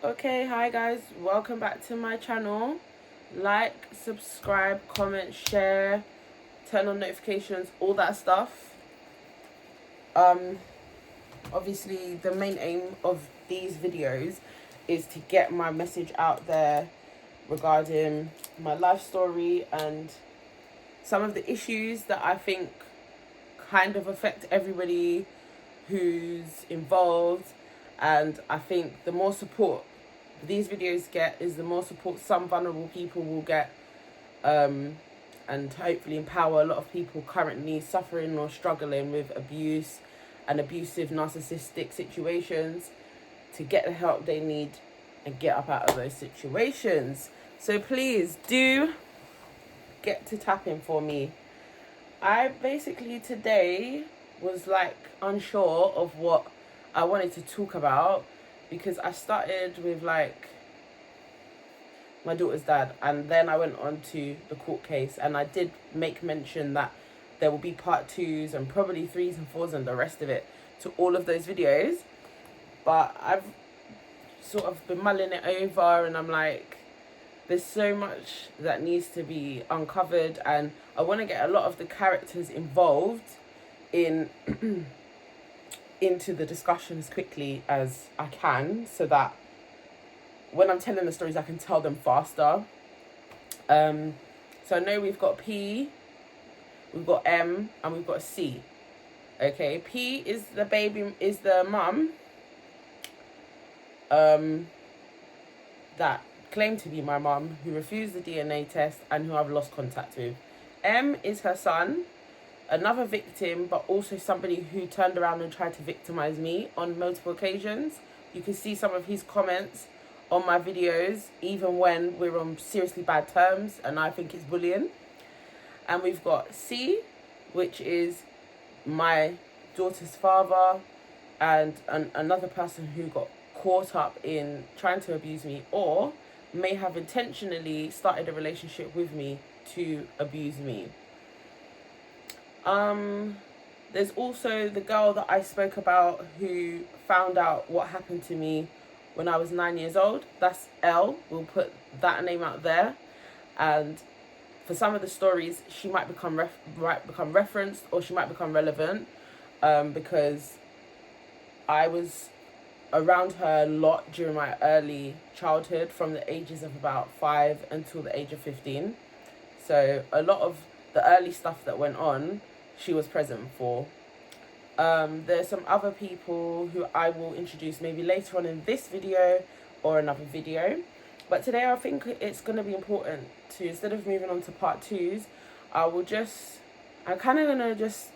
Okay, hi guys, welcome back to my channel. Like, subscribe, comment, share, turn on notifications, all that stuff. Obviously the main aim of these videos is to get my message out there regarding my life story and some of the issues that I think kind of affect everybody who's involved. And I think the more support these videos get is the more support some vulnerable people will get, and hopefully empower a lot of people currently suffering or struggling with abuse and abusive narcissistic situations to get the help they need and get up out of those situations. So please do get to tapping for me. I basically today was like unsure of what I wanted to talk about, because I started with like my daughter's dad, and then I went on to the court case, and I did make mention that there will be part 2s and probably 3s and 4s and the rest of it to all of those videos. But I've sort of been mulling it over, and I'm like, there's so much that needs to be uncovered, and I want to get a lot of the characters involved in into the discussion as quickly as I can, so that when I'm telling the stories I can tell them faster. So I know we've got P, we've got M, and we've got C. Okay, P is the baby, is the mum that claimed to be my mum, who refused the DNA test and who I've lost contact with. M is her son, another victim, but also somebody who turned around and tried to victimize me on multiple occasions. You can see some of his comments on my videos, even when we're on seriously bad terms, and I think it's bullying. And we've got C, which is my daughter's father, and another person who got caught up in trying to abuse me, or may have intentionally started a relationship with me to abuse me. There's also the girl that I spoke about who found out what happened to me when I was 9 years old. That's L. We'll put that name out there. And for some of the stories, she might become referenced, or she might become relevant, because I was around her a lot during my early childhood, from the ages of about 5 until the age of 15. So a lot of the early stuff that went on, she was present for. There's some other people who I will introduce maybe later on in this video or another video. But today I think it's going to be important to, instead of moving on to part 2s, I'm kind of going to just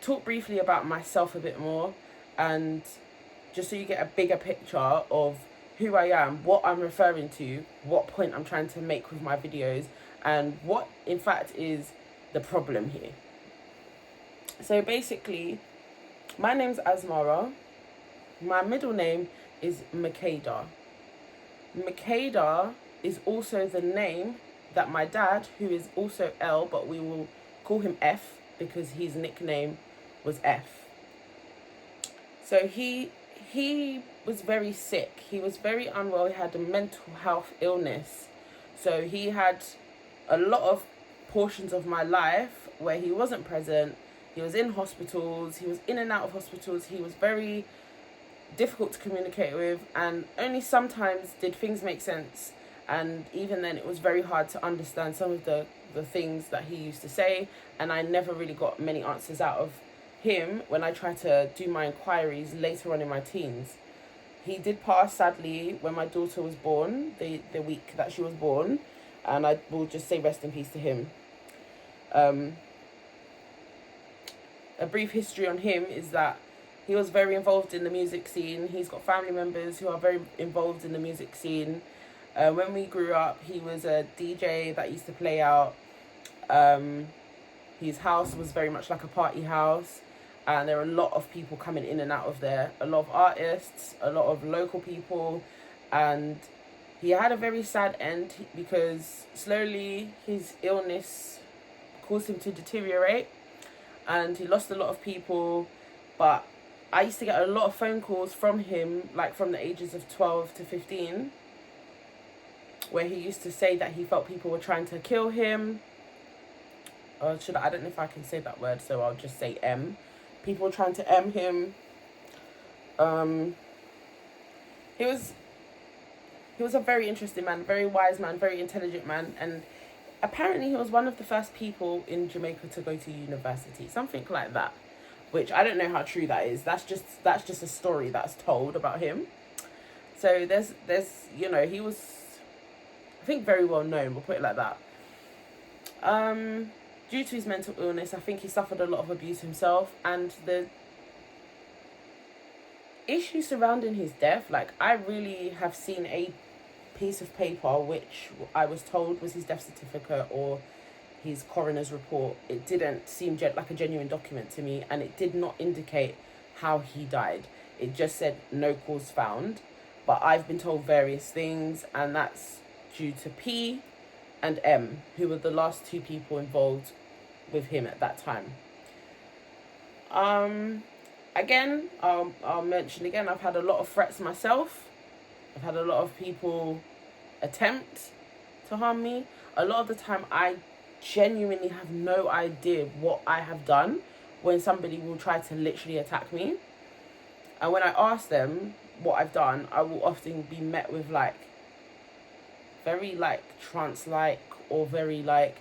talk briefly about myself a bit more, and just so you get a bigger picture of who I am, what I'm referring to, what point I'm trying to make with my videos, and what in fact is the problem here. So basically, my name's Asmara. My middle name is Makeda. Makeda is also the name that my dad, who is also L, but we will call him F because his nickname was F. So he was very sick. He was very unwell. He had a mental health illness. So he had a lot of portions of my life where he wasn't present. He was in hospitals. He was in and out of hospitals. He was very difficult to communicate with, and only sometimes did things make sense. And even then, it was very hard to understand some of the things that he used to say. And I never really got many answers out of him when I tried to do my inquiries later on in my teens. He did pass, sadly, when my daughter was born, the week that she was born. And I will just say rest in peace to him. A brief history on him is that he was very involved in the music scene. He's got family members who are very involved in the music scene. When we grew up, he was a DJ that used to play out. His house was very much like a party house, and there were a lot of people coming in and out of there. A lot of artists, a lot of local people, and he had a very sad end because slowly his illness caused him to deteriorate, and he lost a lot of people. But I used to get a lot of phone calls from him, like from the ages of 12 to 15, where he used to say that he felt people were trying to kill him. Or I don't know if I can say that word, so I'll just say M. People were trying to M him. He was a very interesting man, very wise man, very intelligent man, and apparently he was one of the first people in Jamaica to go to university, something like that, which I don't know how true that is. That's just a story that's told about him. So there's he was, I think, very well known, we'll put it like that. Due to his mental illness, I think he suffered a lot of abuse himself, and the issue surrounding his death, like, I really have seen a piece of paper which I was told was his death certificate or his coroner's report. It didn't seem like a genuine document to me, and it did not indicate how he died. It just said no cause found, but I've been told various things, and that's due to P and M, who were the last two people involved with him at that time. Again, I'll mention again, I've had a lot of threats myself. I've had a lot of people attempt to harm me. A lot of the time, I genuinely have no idea what I have done when somebody will try to literally attack me. And when I ask them what I've done, I will often be met with, like, very, like, trance-like, or very, like,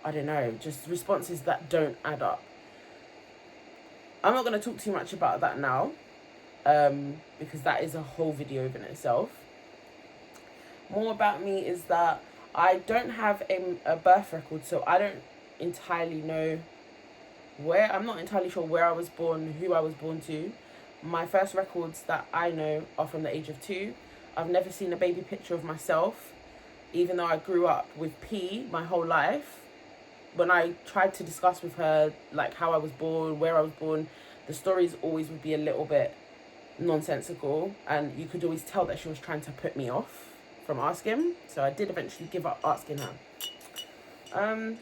I don't know, just responses that don't add up. I'm not going to talk too much about that now, because that is a whole video in itself. More about me is that I don't have a birth record, so I don't entirely know I'm not entirely sure where I was born, who I was born to. My first records that I know are from the age of 2. I've never seen a baby picture of myself, even though I grew up with P my whole life. When I tried to discuss with her, like, how I was born, where I was born, the stories always would be a little bit nonsensical, and you could always tell that she was trying to put me off from asking. So I did eventually give up asking her.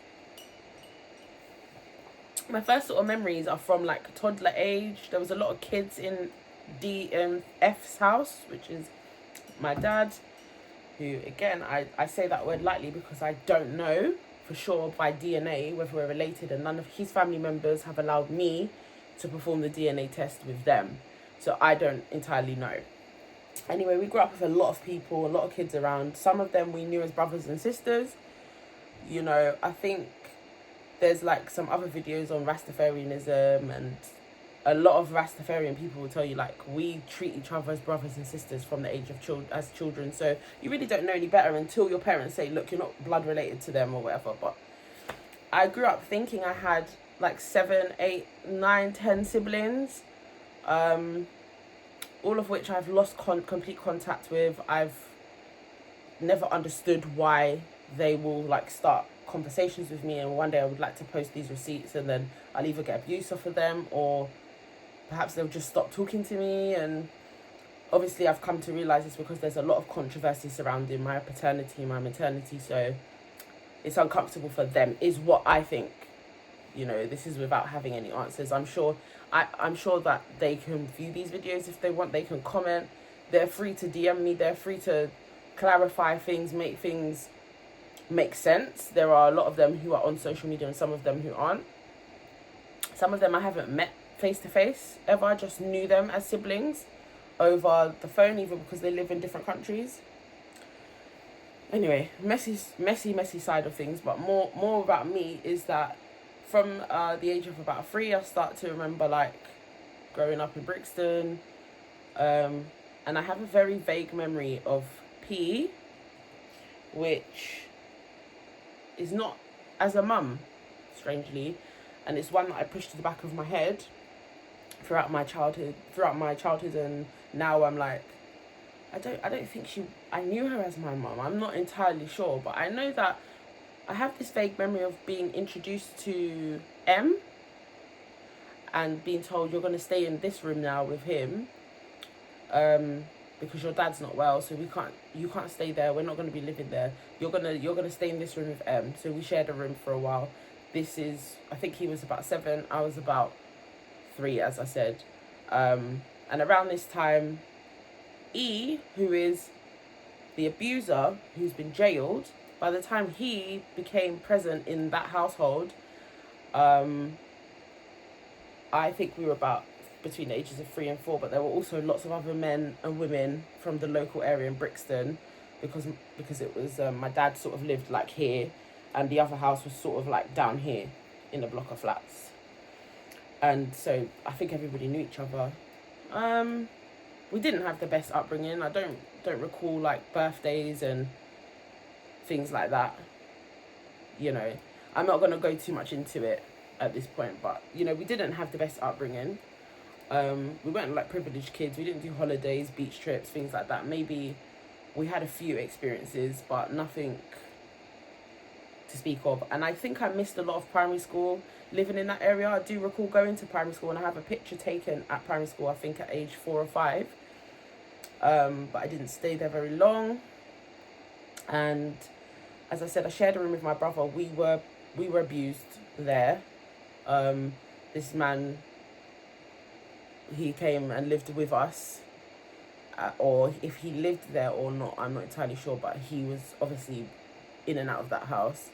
My first sort of memories are from, like, toddler age. There was a lot of kids in F's house, which is my dad, who, again, I say that word lightly because I don't know for sure by DNA whether we're related, and none of his family members have allowed me to perform the DNA test with them, so I don't entirely know. Anyway, we grew up with a lot of people, a lot of kids around. Some of them we knew as brothers and sisters. You know, I think there's, like, some other videos on Rastafarianism, and a lot of Rastafarian people will tell you, like, we treat each other as brothers and sisters from the age of children. So you really don't know any better until your parents say, look, you're not blood related to them or whatever. But I grew up thinking I had, like, 7, 8, 9, 10 siblings, all of which I've lost complete contact with. I've never understood why they will, like, start conversations with me, and one day I would like to post these receipts, and then I'll either get abuse off of them, or perhaps they'll just stop talking to me. And obviously I've come to realise it's because there's a lot of controversy surrounding my paternity, my maternity, so it's uncomfortable for them, is what I think. You know, this is without having any answers. I'm sure that they can view these videos if they want. They can comment. They're free to DM me. They're free to clarify things, make things make sense. There are a lot of them who are on social media and some of them who aren't. Some of them I haven't met face to face ever. I just knew them as siblings over the phone, even because they live in different countries. Anyway, messy side of things. But more about me is that from the age of about 3, I start to remember, like, growing up in Brixton, and I have a very vague memory of P, which is not as a mum, strangely, and it's one that I pushed to the back of my head throughout my childhood, and now I'm like, I don't think I knew her as my mum. I'm not entirely sure, but I know that I have this vague memory of being introduced to M and being told, you're going to stay in this room now with him, because your dad's not well, so you can't stay there. We're not going to be living there. You're gonna stay in this room with M. So we shared a room for a while. I think he was about 7, I was about 3, as I said. And around this time, E, who is the abuser, who's been jailed, by the time he became present in that household, I think we were about between the ages of 3 and 4, but there were also lots of other men and women from the local area in Brixton, because it was my dad sort of lived like here, and the other house was sort of like down here in a block of flats, and so I think everybody knew each other. We didn't have the best upbringing. I don't recall like birthdays and things like that. You know, I'm not gonna go too much into it at this point, but you know, we didn't have the best upbringing. We weren't like privileged kids. We didn't do holidays, beach trips, things like that. Maybe we had a few experiences, but nothing to speak of. And I think I missed a lot of primary school living in that area. I do recall going to primary school, and I have a picture taken at primary school, I think at age 4 or 5. But I didn't stay there very long. And as I said, I shared a room with my brother. We were abused there. This man, he came and lived with us, or if he lived there or not, I'm not entirely sure, but he was obviously in and out of that house.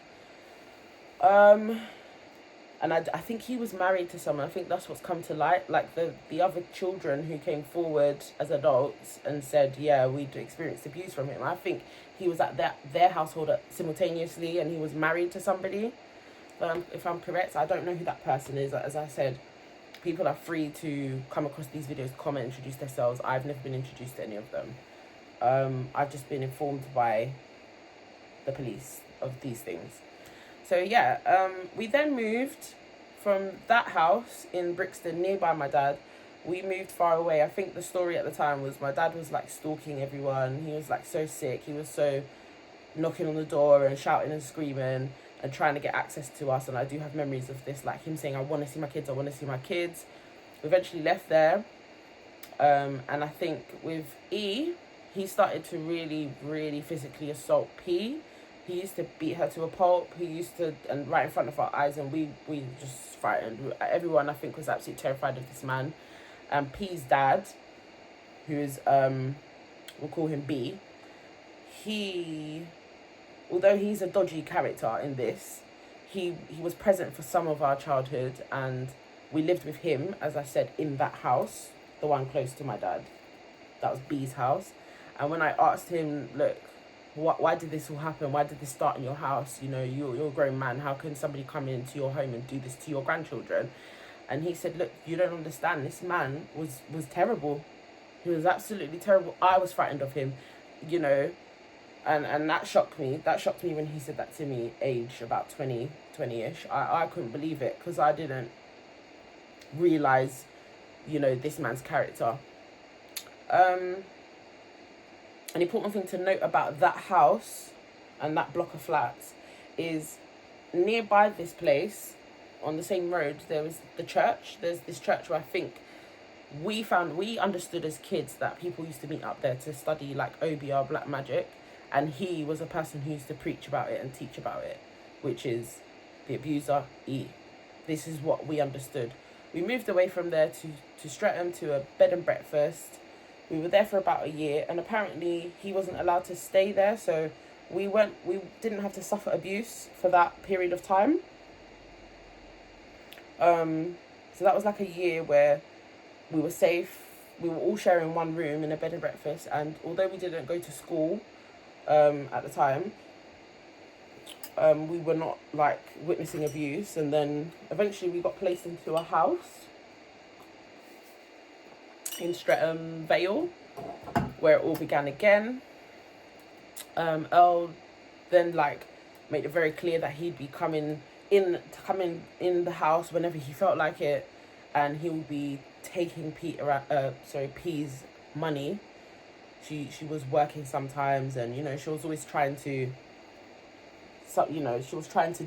And I think he was married to someone. I think that's what's come to light. Like the other children who came forward as adults and said, yeah, we'd experienced abuse from him. I think he was at their household simultaneously, and he was married to somebody. If I'm correct, I don't know who that person is. As I said, people are free to come across these videos, comment, introduce themselves. I've never been introduced to any of them. I've just been informed by the police of these things. So yeah, we then moved from that house in Brixton, nearby my dad. We moved far away. I think the story at the time was my dad was like stalking everyone. He was like so sick. He was so knocking on the door and shouting and screaming and trying to get access to us. And I do have memories of this, like him saying, I want to see my kids, I want to see my kids. We eventually left there. And I think with E, he started to really, really physically assault P. He used to beat her to a pulp. He used to, and right in front of our eyes, and we just frightened. Everyone, I think, was absolutely terrified of this man. And P's dad, who is, we'll call him B, although he's a dodgy character in this, he was present for some of our childhood, and we lived with him, as I said, in that house, the one close to my dad. That was B's house. And when I asked him, look, why did this all happen? Why did this start in your house? You know, you're a grown man. How can somebody come into your home and do this to your grandchildren? And he said, look, you don't understand. This man was terrible. He was absolutely terrible. I was frightened of him, you know. And that shocked me. That shocked me when he said that to me, age about 20-ish. I couldn't believe it, because I didn't realise, you know, this man's character. An important thing to note about that house and that block of flats is nearby this place, on the same road, there was the church. There's this church where I think we understood as kids that people used to meet up there to study like OBR, black magic. And he was a person who used to preach about it and teach about it, which is the abuser, E. This is what we understood. We moved away from there to Streatham, to a bed and breakfast. We were there for about a year, and apparently he wasn't allowed to stay there, so we didn't have to suffer abuse for that period of time. So that was like a year where we were safe. We were all sharing one room in a bed and breakfast, and although we didn't go to school at the time, we were not like witnessing abuse. And then eventually we got placed into a house in Streatham Vale, where it all began again. Earl then like made it very clear that he'd be coming in the house whenever he felt like it, and he would be taking P's money. She was working sometimes, and you know, she was always trying to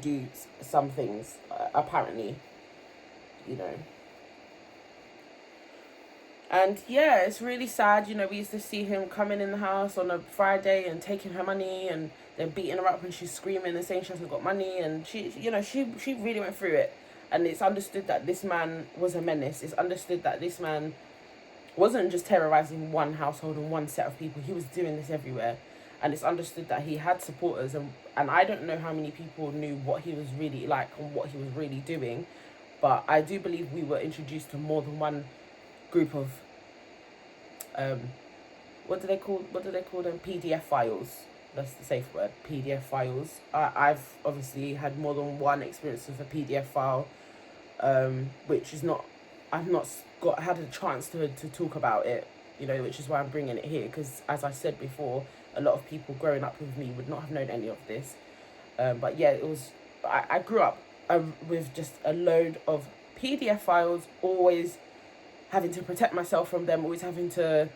do some things, apparently, you know. And yeah, it's really sad. You know, we used to see him coming in the house on a Friday and taking her money, and then beating her up when she's screaming and saying she hasn't got money. And she really went through it. And it's understood that this man was a menace. It's understood that this man wasn't just terrorizing one household and one set of people. He was doing this everywhere. And it's understood that he had supporters. And I don't know how many people knew what he was really like and what he was really doing. But I do believe we were introduced to more than one group of, what do they call them? PDF files. That's the safe word, PDF files. I've obviously had more than one experience with a PDF file, which is not, I've not had a chance to talk about it, you know, which is why I'm bringing it here, because as I said before, a lot of people growing up with me would not have known any of this. But yeah, it was, I grew up with just a load of PDF files, always having to protect myself from them, always having to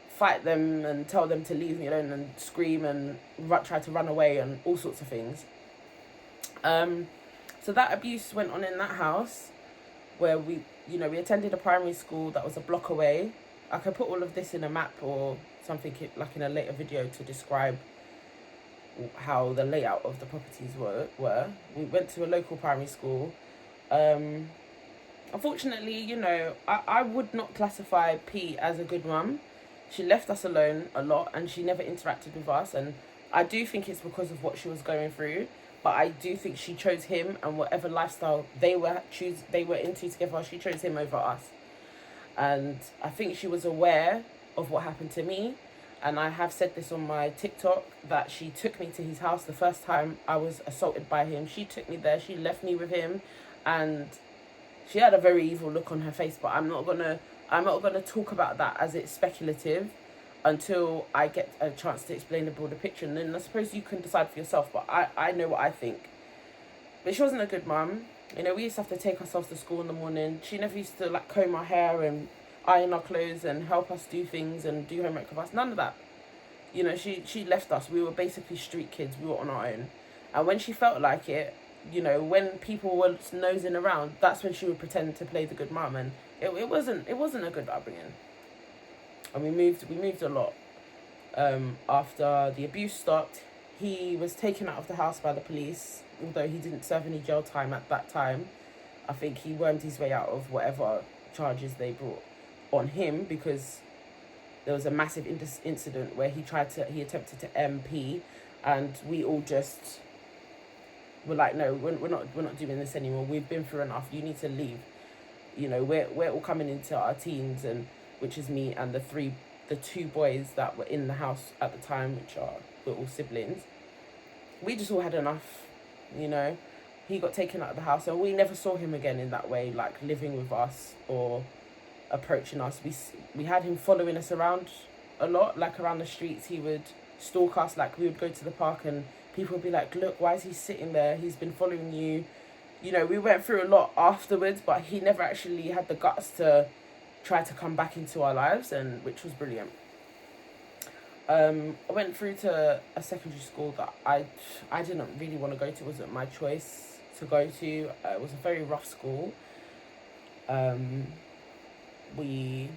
fight them and tell them to leave me alone and scream and try to run away and all sorts of things. So that abuse went on in that house, where we attended a primary school that was a block away. I could put all of this in a map or something like in a later video to describe how the layout of the properties were. We went to a local primary school. Unfortunately, you know, I would not classify P as a good mum. She left us alone a lot and she never interacted with us, and I do think it's because of what she was going through, but I do think she chose him, and whatever lifestyle they were into together, she chose him over us. And I think she was aware of what happened to me, and I have said this on my TikTok, that she took me to his house the first time I was assaulted by him. She took me there, she left me with him, and she had a very evil look on her face, but I'm not gonna talk about that, as it's speculative, until I get a chance to explain the broader picture. And then I suppose you can decide for yourself, but I know what I think. But she wasn't a good mum. You know, we used to have to take ourselves to school in the morning. She never used to like comb our hair and iron our clothes and help us do things and do homework with us. None of that. You know, she left us. We were basically street kids. We were on our own. And when she felt like it, you know, when people were nosing around, that's when she would pretend to play the good mum. And it wasn't a good upbringing. And we moved a lot. After the abuse stopped, he was taken out of the house by the police, although he didn't serve any jail time at that time. I think he wormed his way out of whatever charges they brought on him, because there was a massive incident where he attempted to MP, and we all just were like, no, we're not doing this anymore. We've been through enough. You need to leave. You know, we're all coming into our teens, and which is me and the two boys that were in the house at the time, we're all siblings. We just all had enough, you know. He got taken out of the house, and we never saw him again in that way, like living with us or approaching us. We had him following us around a lot, like around the streets. He would stalk us. Like, we would go to the park and people would be like, look, why is he sitting there? He's been following you. You know, we went through a lot afterwards, but he never actually had the guts to try to come back into our lives, and which was brilliant. I went through to a secondary school that I didn't really want to go to. It wasn't my choice to go to. It was a very rough school. We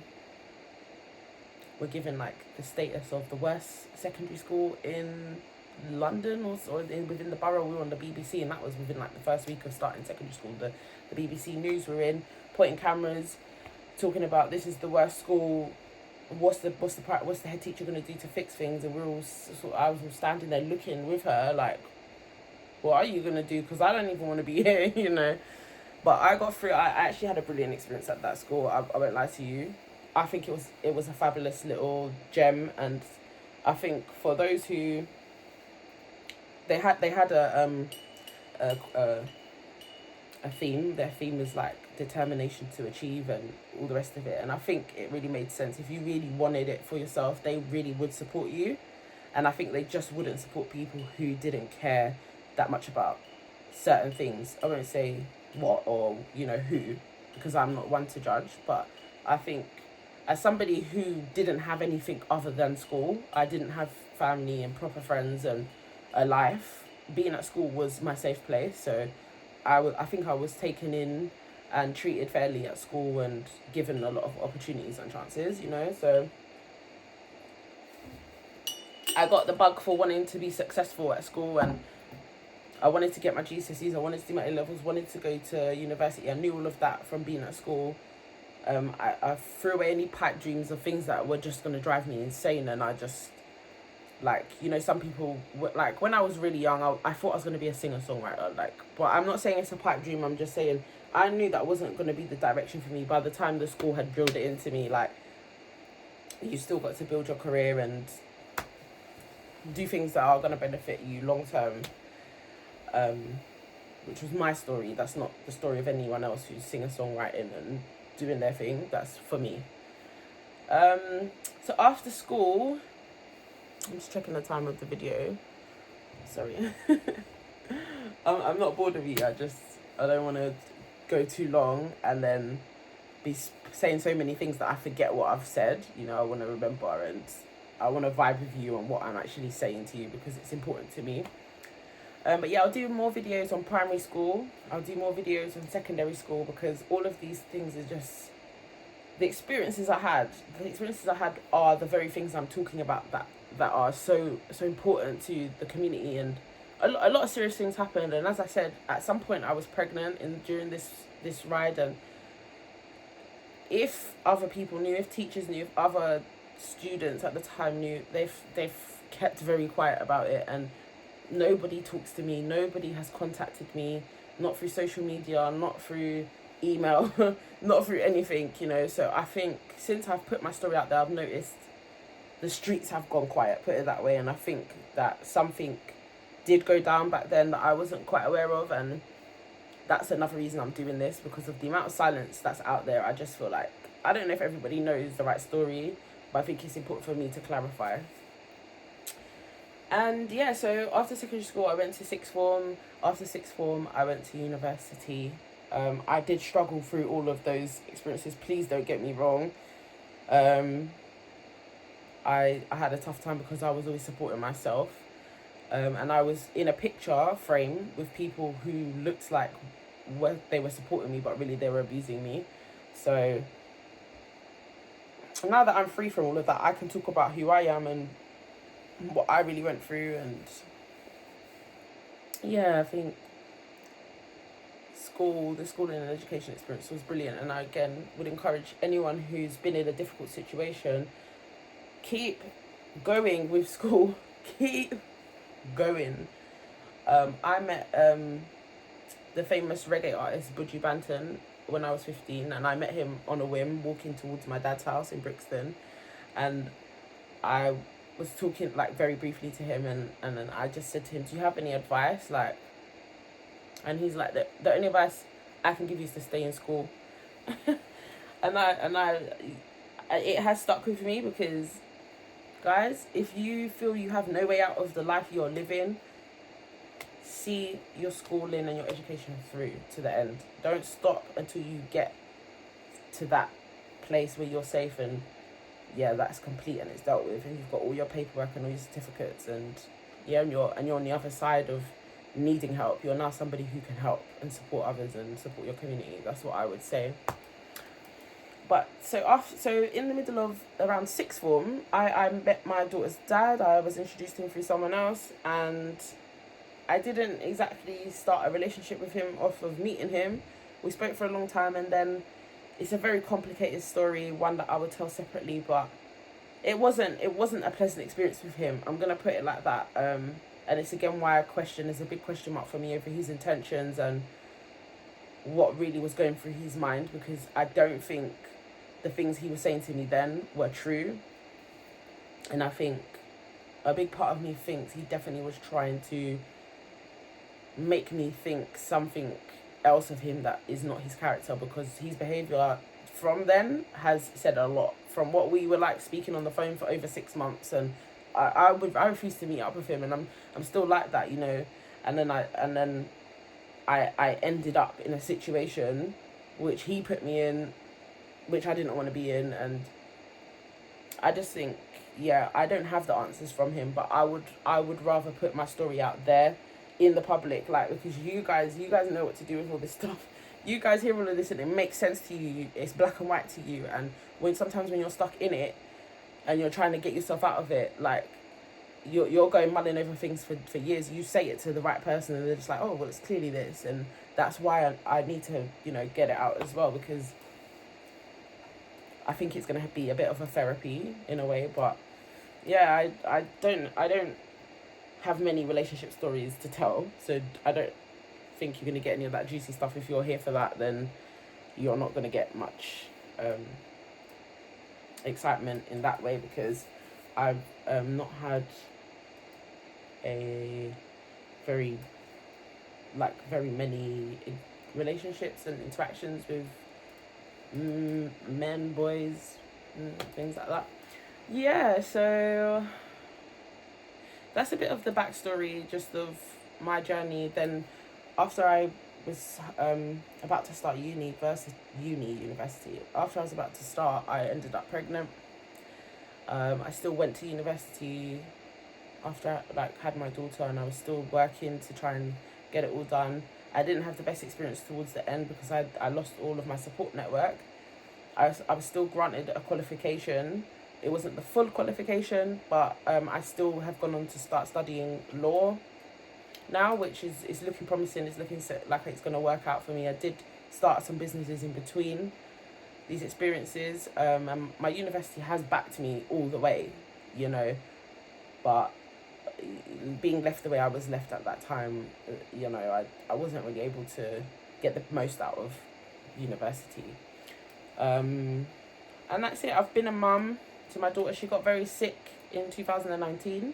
were given like the status of the worst secondary school in London, or within the borough. We were on the BBC, and that was within like the first week of starting secondary school. The BBC News were in, pointing cameras, talking about this is the worst school. What's the head teacher going to do to fix things? And I was all standing there looking with her like, what are you going to do? Because I don't even want to be here, you know. But I got through. I actually had a brilliant experience at that school. I won't lie to you. I think it was a fabulous little gem, and I think for those who they had a theme. Their theme was like determination to achieve and all the rest of it. And I think it really made sense. If you really wanted it for yourself, they really would support you. And I think they just wouldn't support people who didn't care that much about certain things. I won't say what or, you know, who, because I'm not one to judge. But I think as somebody who didn't have anything other than school, I didn't have family and proper friends and a life, being at school was my safe place. So I think I was taken in and treated fairly at school and given a lot of opportunities and chances, you know. So I got the bug for wanting to be successful at school, and I wanted to get my GCSEs, I wanted to do my A-levels, wanted to go to university. I knew all of that from being at school. I threw away any pipe dreams of things that were just going to drive me insane. And I just, like, you know, some people, like, when I was really young, I thought I was going to be a singer-songwriter, like, but I'm not saying it's a pipe dream, I'm just saying I knew that wasn't going to be the direction for me by the time the school had drilled it into me. Like, you still got to build your career and do things that are going to benefit you long term, which was my story. That's not the story of anyone else who's singer-songwriting and doing their thing. That's for me. So after school, I'm just checking the time of the video. Sorry. I'm not bored of you. I don't want to go too long and then be saying so many things that I forget what I've said. You know, I want to remember and I want to vibe with you on what I'm actually saying to you because it's important to me. But yeah, I'll do more videos on primary school. I'll do more videos on secondary school because all of these things are just the experiences I had. The experiences I had are the very things I'm talking about that are so important to the community. And a lot of serious things happened. And as I said, at some point I was pregnant during this ride. And if other people knew, if teachers knew, if other students at the time knew, they've kept very quiet about it. And nobody talks to me. Nobody has contacted me. Not through social media. Not through email. Not through anything, you know. So I think since I've put my story out there, I've noticed the streets have gone quiet, put it that way. And I think that something did go down back then that I wasn't quite aware of. And that's another reason I'm doing this, because of the amount of silence that's out there. I just feel like, I don't know if everybody knows the right story, but I think it's important for me to clarify. And yeah, so after secondary school, I went to sixth form. After sixth form, I went to university. I did struggle through all of those experiences. Please don't get me wrong. I had a tough time because I was always supporting myself. And I was in a picture frame with people who looked like they were supporting me, but really they were abusing me. So now that I'm free from all of that, I can talk about who I am and what I really went through. And yeah, I think the schooling and education experience was brilliant. And I, again, would encourage anyone who's been in a difficult situation, keep going with school. Keep going. I met the famous reggae artist Buju Banton when I was 15, and I met him on a whim walking towards my dad's house in Brixton. And I was talking like very briefly to him, and then I just said to him, do you have any advice? Like, and he's like, the only advice I can give you is to stay in school. and I it has stuck with me, because guys, if you feel you have no way out of the life you're living, see your schooling and your education through to the end. Don't stop until you get to that place where you're safe and yeah, that's complete and it's dealt with, and you've got all your paperwork and all your certificates, and yeah, and you're on the other side of needing help. You're now somebody who can help and support others and support your community. That's what I would say. But so in the middle of around sixth form, I met my daughter's dad. I was introduced to him through someone else, and I didn't exactly start a relationship with him off of meeting him. We spoke for a long time, and then it's a very complicated story, one that I would tell separately, but it wasn't a pleasant experience with him. I'm gonna put it like that. And it's again why there's a big question mark for me over his intentions and what really was going through his mind, because I don't think the things he was saying to me then were true. And I think a big part of me thinks he definitely was trying to make me think something else of him that is not his character, because his behaviour from then has said a lot. From what we were like speaking on the phone for over 6 months, and I refused to meet up with him, and I'm still like that, you know. And then I ended up in a situation which he put me in, which I didn't want to be in. And I just think, yeah, I don't have the answers from him, but I would rather put my story out there in the public, like, because you guys know what to do with all this stuff. You guys hear all of this and it makes sense to you. It's black and white to you. And sometimes when you're stuck in it and you're trying to get yourself out of it, like, you're going mulling over things for years. You say it to the right person and they're just like, oh, well, it's clearly this. And that's why I need to, get it out as well, because I think it's going to be a bit of a therapy in a way. But yeah, I don't have many relationship stories to tell, so I don't think you're going to get any of that juicy stuff. If you're here for that, then you're not going to get much excitement in that way, because I've not had a very many relationships and interactions with men, boys, things like that. Yeah, so that's a bit of the backstory, just of my journey. Then after I was about to start university, after I was about to start, I ended up pregnant. I still went to university after I had my daughter, and I was still working to try and get it all done. I didn't have the best experience towards the end because I lost all of my support network. I was still granted a qualification. It wasn't the full qualification, but I still have gone on to start studying law now, which is looking promising. It's looking like it's going to work out for me. I did start some businesses in between these experiences, and my university has backed me all the way, but being left the way I was left at that time, I wasn't really able to get the most out of university. And that's it. I've been a mum to my daughter. She got very sick in 2019.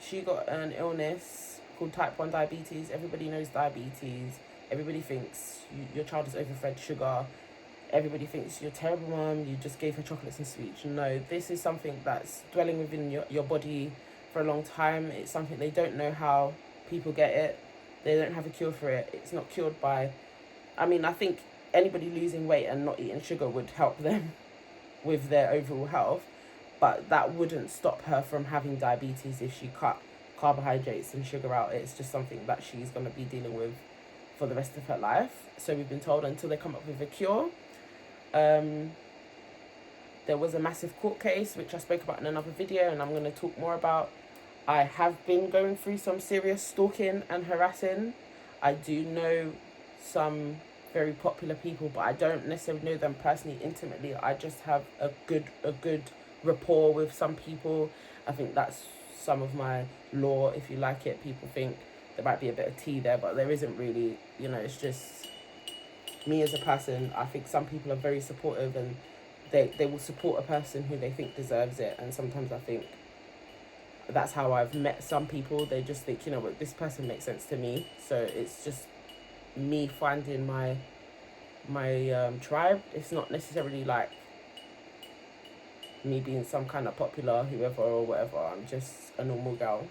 She got an illness called type 1 diabetes. Everybody knows diabetes. Everybody thinks your child is overfed sugar. Everybody thinks you're a terrible mum, you just gave her chocolates and sweets. No, this is something that's dwelling within your body for a long time. It's something they don't know how people get it. They don't have a cure for it. It's not cured by... I think anybody losing weight and not eating sugar would help them with their overall health, but that wouldn't stop her from having diabetes if she cut carbohydrates and sugar out. It's just something that she's going to be dealing with for the rest of her life. So we've been told until they come up with a cure. There was a massive court case, which I spoke about in another video, and I'm going to talk more about. I have been going through some serious stalking and harassing. I do know some very popular people, but I don't necessarily know them personally, intimately. I just have a good rapport with some people. I think that's some of my law, if you like it. People think there might be a bit of tea there, but there isn't really. It's just me as a person. I think some people are very supportive, and they will support a person who they think deserves it. And sometimes I think that's how I've met some people. They just think, what, this person makes sense to me. So it's just me finding my tribe. It's not necessarily like me being some kind of popular whoever or whatever. I'm just a normal girl.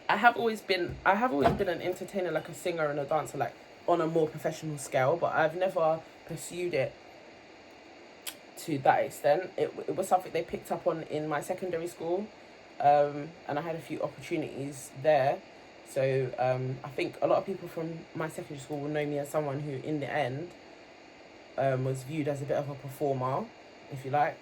I have always been an entertainer, like a singer and a dancer, like on a more professional scale, but I've never pursued it to that extent. It was something they picked up on in my secondary school, and I had a few opportunities there. So I think a lot of people from my secondary school will know me as someone who, in the end, was viewed as a bit of a performer, if you like.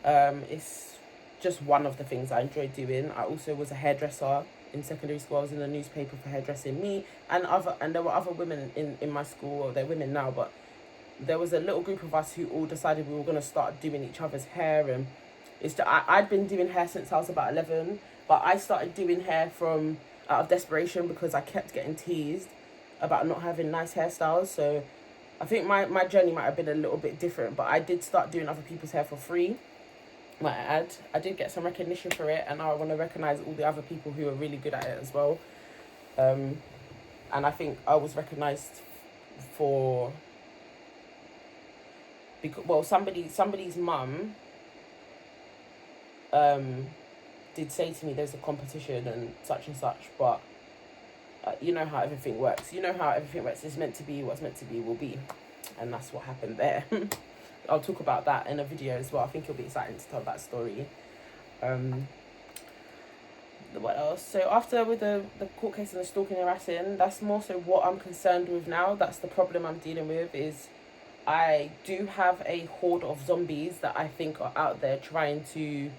It's just one of the things I enjoyed doing. I also was a hairdresser in secondary school. I was in the newspaper for hairdressing. Me and there were other women in my school. Well, they're women now, but there was a little group of us who all decided we were going to start doing each other's hair. And I'd been doing hair since I was about 11, but I started doing hair from out of desperation because I kept getting teased about not having nice hairstyles. So I think my journey might have been a little bit different, but I did start doing other people's hair for free. I did get some recognition for it, and I want to recognise all the other people who are really good at it as well. And I think I was recognised for... somebody's mum did say to me there's a competition and such, but you know how everything works. It's meant to be. What's meant to be will be, and that's what happened there. I'll talk about that in a video as well. I think it'll be exciting to tell that story. What else? So after with the court case and the stalking and harassing, that's more so what I'm concerned with now. That's the problem I'm dealing with, is I do have a horde of zombies that I think are out there trying to,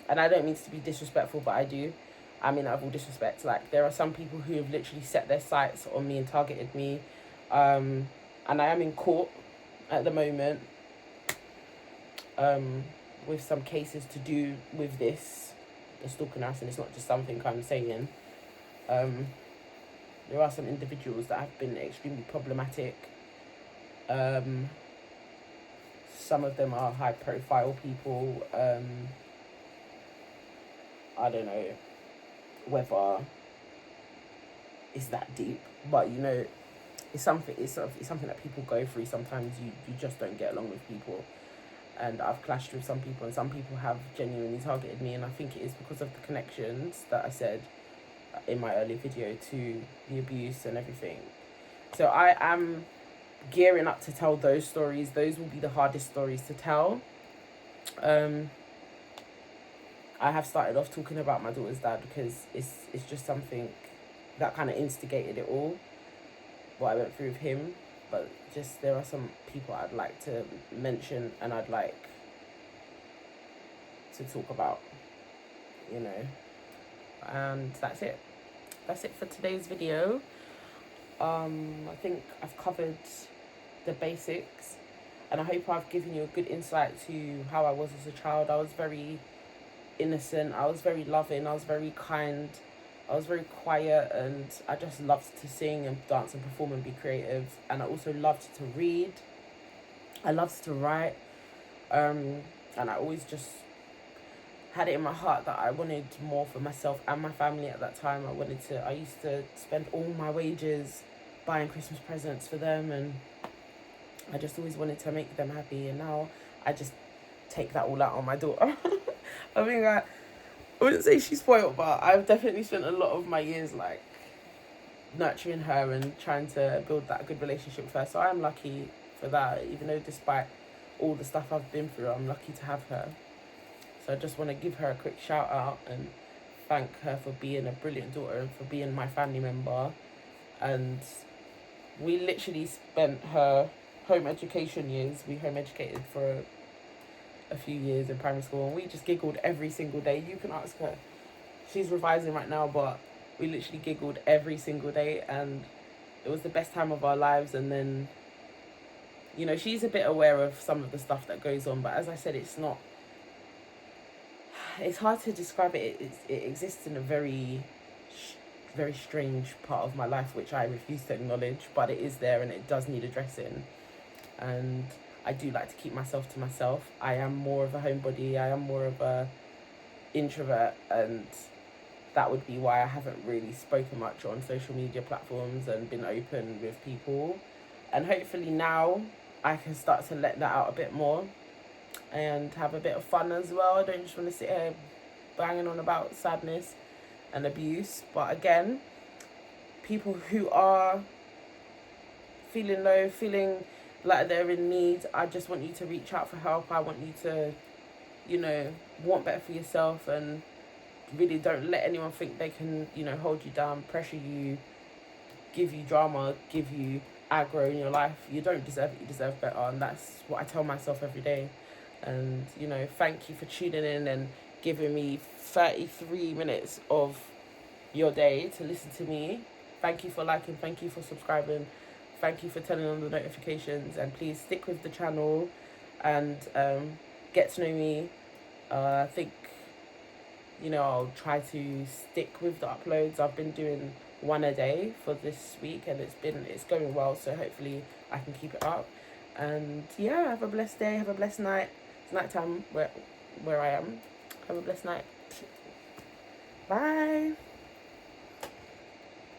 and I don't mean to be disrespectful, but I do. I mean, out of all disrespect, like, there are some people who have literally set their sights on me and targeted me. And I am in court at the moment, with some cases to do with this, the stalking us, and it's not just something I'm saying. There are some individuals that have been extremely problematic. Some of them are high profile people. I don't know whether it's that deep, but you know, it's something that people go through. Sometimes you just don't get along with people, and I've clashed with some people, and some people have genuinely targeted me, and I think it is because of the connections that I said in my earlier video to the abuse and everything. So I am gearing up to tell those stories. Those will be the hardest stories to tell. I have started off talking about my daughter's dad because it's just something that kind of instigated it all, what I went through with him. But just, there are some people I'd like to mention and I'd like to talk about, you know. And that's it for today's video. I think I've covered the basics, and I hope I've given you a good insight to how I was as a child. I was very innocent, I was very loving, I was very kind, I was very quiet, and I just loved to sing and dance and perform and be creative. And I also loved to read, I loved to write, and I always just had it in my heart that I wanted more for myself and my family at that time. I used to spend all my wages buying Christmas presents for them, and I just always wanted to make them happy. And now I just take that all out on my daughter. I mean, I wouldn't say she's spoiled, but I've definitely spent a lot of my years like nurturing her and trying to build that good relationship with her. So I'm lucky for that, even though despite all the stuff I've been through, I'm lucky to have her. So I just want to give her a quick shout out and thank her for being a brilliant daughter and for being my family member. And we literally spent her home education years. We home educated for a few years in primary school, and we just giggled every single day. You can ask her. She's revising right now, but we literally giggled every single day, and it was the best time of our lives. And then, you know, she's a bit aware of some of the stuff that goes on, but as I said, it's hard to describe it. It exists in a very strange part of my life, which I refuse to acknowledge, but it is there and it does need addressing. And I do like to keep myself to myself. I am more of a homebody. I am more of a introvert, and that would be why I haven't really spoken much on social media platforms and been open with people. And hopefully now I can start to let that out a bit more and have a bit of fun as well. I don't just want to sit here banging on about sadness and abuse. But again, people who are feeling low, feeling like they're in need, I just want you to reach out for help. I want you to, you know, want better for yourself, and really don't let anyone think they can, you know, hold you down, pressure you, give you drama, give you aggro in your life. You don't deserve it, you deserve better. And that's what I tell myself every day. And, you know, thank you for tuning in and giving me 33 minutes of your day to listen to me. Thank you for liking, thank you for subscribing, thank you for turning on the notifications, and please stick with the channel and get to know me. I think, you know, I'll try to stick with the uploads. I've been doing one a day for this week, and it's going well, so hopefully I can keep it up. And yeah, have a blessed day, have a blessed night. It's night time where I am. Have a blessed night. Bye.